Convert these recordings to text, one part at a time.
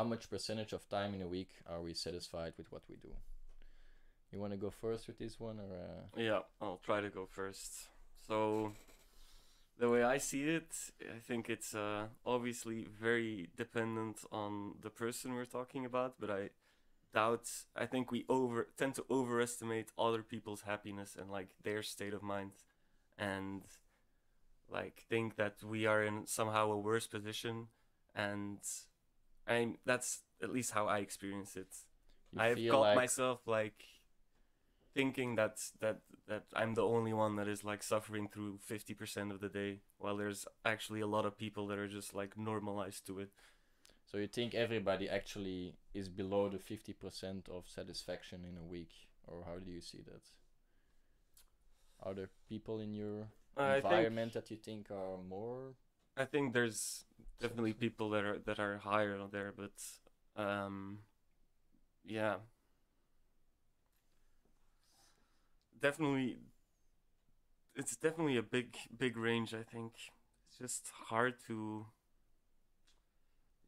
much percentage of time in a week are we satisfied with what we do? You want to go first with this one, or? Yeah, I'll try to go first. So the way I see it, I think it's obviously very dependent on the person we're talking about, but I think we tend to overestimate other people's happiness and like their state of mind, and like think that we are in somehow a worse position, and that's at least how I experience it. You I've feel caught like myself like thinking that I'm the only one that is like suffering through 50% of the day, while there's actually a lot of people that are just like normalized to it. so you think everybody actually is below the 50% of satisfaction in a week, or how do you see that? Are there people in your I think environment that you think are more? I think there's definitely people that are higher on there, but um, yeah, definitely it's definitely a big range. I think it's just hard to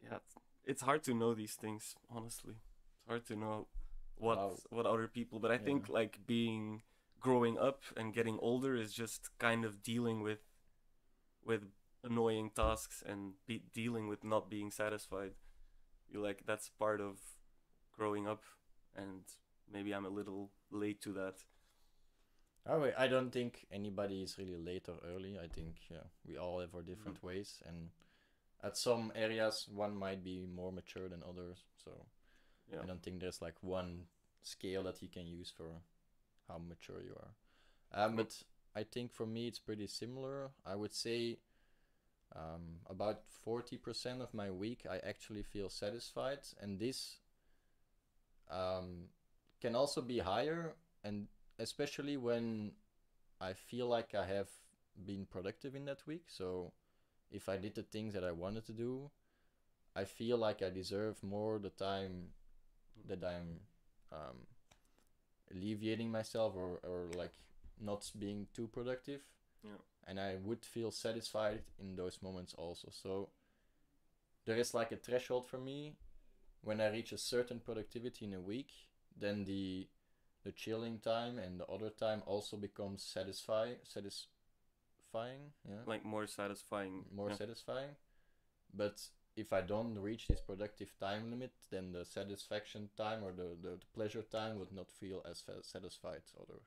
yeah, it's hard to know these things. Honestly, it's hard to know How? what other people. But I Yeah. think like being growing up and getting older is just kind of dealing with annoying tasks and dealing with not being satisfied. You like that's part of growing up, and maybe I'm a little late to that. Oh, wait, I don't think anybody is really late or early. I think yeah, we all have our Mm. different ways, and at some areas one might be more mature than others. So Yeah. I don't think there's like one scale that you can use for how mature you are. Mm. But I think for me it's pretty similar. I would say about 40% of my week I actually feel satisfied, and this um, can also be higher, and especially when I feel like I have been productive in that week. So if I did the things that I wanted to do, I feel like I deserve more the time that I'm um, alleviating myself, or like not being too productive, Yeah. and I would feel satisfied in those moments also. So there is like a threshold for me. When I reach a certain productivity in a week, then the chilling time and the other time also becomes satisfying, yeah, Like more satisfying. more Yeah. satisfying. But if I don't reach this productive time limit, then the satisfaction time, or the pleasure time, would not feel as satisfied. Other,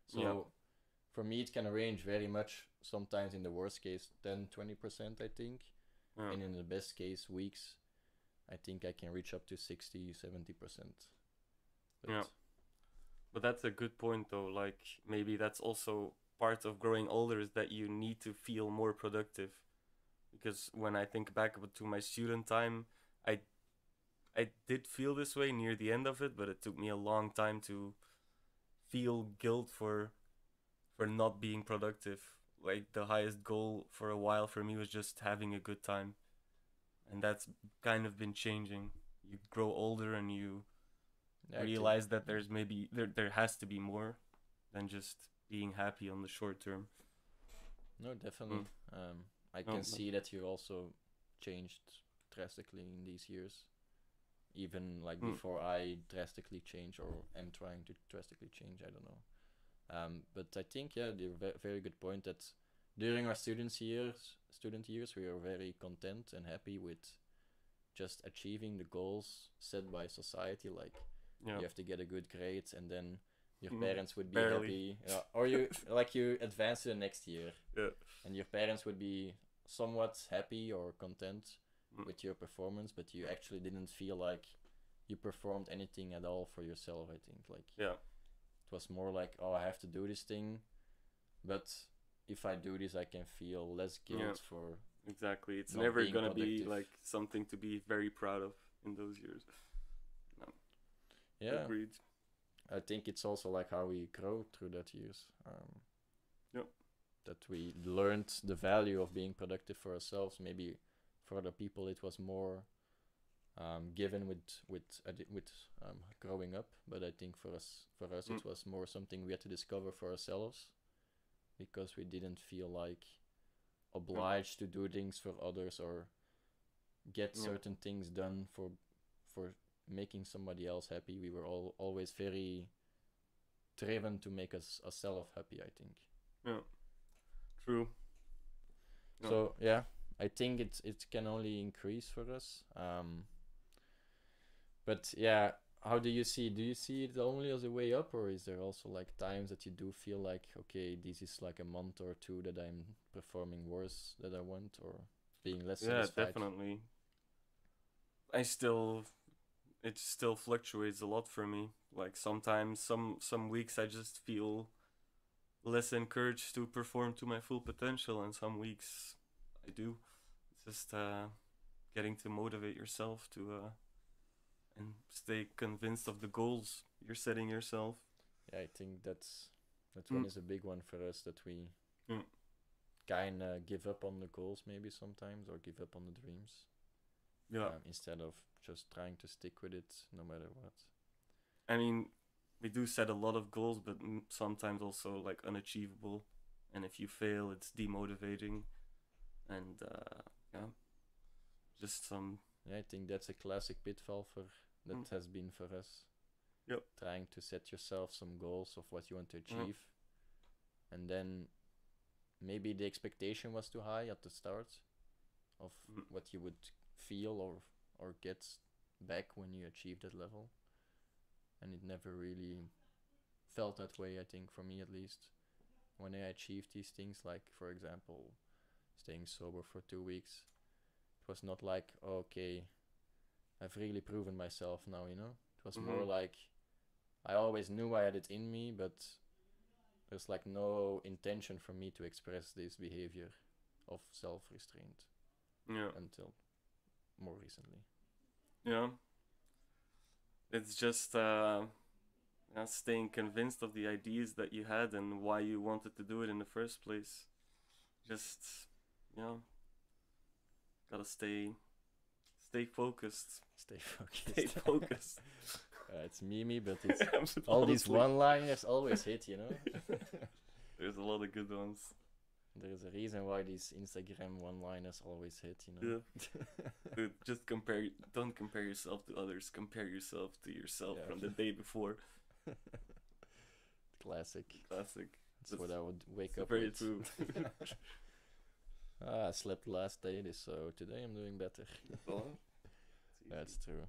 Yeah. so for me it can range very much. Sometimes in the worst case 10-20%, I think, Yeah. and in the best case weeks, I think I can reach up to 60-70%. But Yeah. But that's a good point though. Like maybe that's also part of growing older is that you need to feel more productive. Because when I think back to my student time, I I did feel this way near the end of it, but it took me a long time to feel guilt for not being productive. Like the highest goal for a while for me was just having a good time, and that's kind of been changing. You grow older and you yeah, I think realize that there's maybe there has to be more than just being happy on the short term. no, Mm. definitely. I No, can see that you also changed drastically in these years. Even like mm. before I drastically change, or am trying to drastically change, I don't know. But I think yeah, the very good point that during our student years, we are very content and happy with just achieving the goals set by society. Like Yeah. you have to get a good grade, and then your Mm. parents would be Barely. happy, or you advance to the next year, Yeah. and your parents would be somewhat happy or content Mm. with your performance, but you actually didn't feel like you performed anything at all for yourself. I think like Yeah. it was more like, oh, I have to do this thing, but if I do this, I can feel less Yeah. guilt for Exactly. It's not never being gonna be productive. like something to be very proud of in those years. No. Yeah, Agreed. I think it's also like how we grow through that years. Yep. That we learned the value of being productive for ourselves. Maybe for other people it was more given with growing up, but I think for us Mm. it was more something we had to discover for ourselves, because we didn't feel like Yeah. obliged to do things for others, or get Yeah. certain things done for for making somebody else happy. We were always very driven to make ourselves happy, I think. Yeah. True. Yeah. So yeah, I think it can only increase for us. But yeah, how do you see? Do you see it only as a way up, or is there also like times that you do feel like, okay, this is like a month or two that I'm performing worse than I want, or being less Yeah, satisfied? definitely. It still fluctuates a lot for me. Like sometimes, some weeks I just feel less encouraged to perform to my full potential, and some weeks I do. It's just getting to motivate yourself to and stay convinced of the goals you're setting yourself. Yeah, I think that one is a big one for us, that we kind of give up on the goals maybe sometimes, or give up on the dreams. Yeah. Instead of just trying to stick with it no matter what. I mean, we do set a lot of goals, but sometimes also like unachievable. And if you fail, it's demotivating. And yeah, just some. Yeah, I think that's a classic pitfall that has been for us. Yep. Trying to set yourself some goals of what you want to achieve, and then maybe the expectation was too high at the start of what you would feel or get back when you achieve that level, and it never really felt that way, I think, for me at least. When I achieved these things, like for example staying sober for 2 weeks, it was not like, okay, I've really proven myself now, you know. It was more like I always knew I had it in me, but there's like no intention for me to express this behavior of self-restraint until more recently. Yeah. It's just staying convinced of the ideas that you had and why you wanted to do it in the first place. Just, gotta stay focused. Stay focused. Stay focused. It's Mimi, but it's all these one-liners always hit, you know. There's a lot of good ones. There's a reason why these Instagram one-liners always hit, you know. Yeah. Dude, just don't compare yourself to others. Compare yourself to yourself from the day before. Classic. That's what I would wake up very with. True. I slept last day, so today I'm doing better. That's true.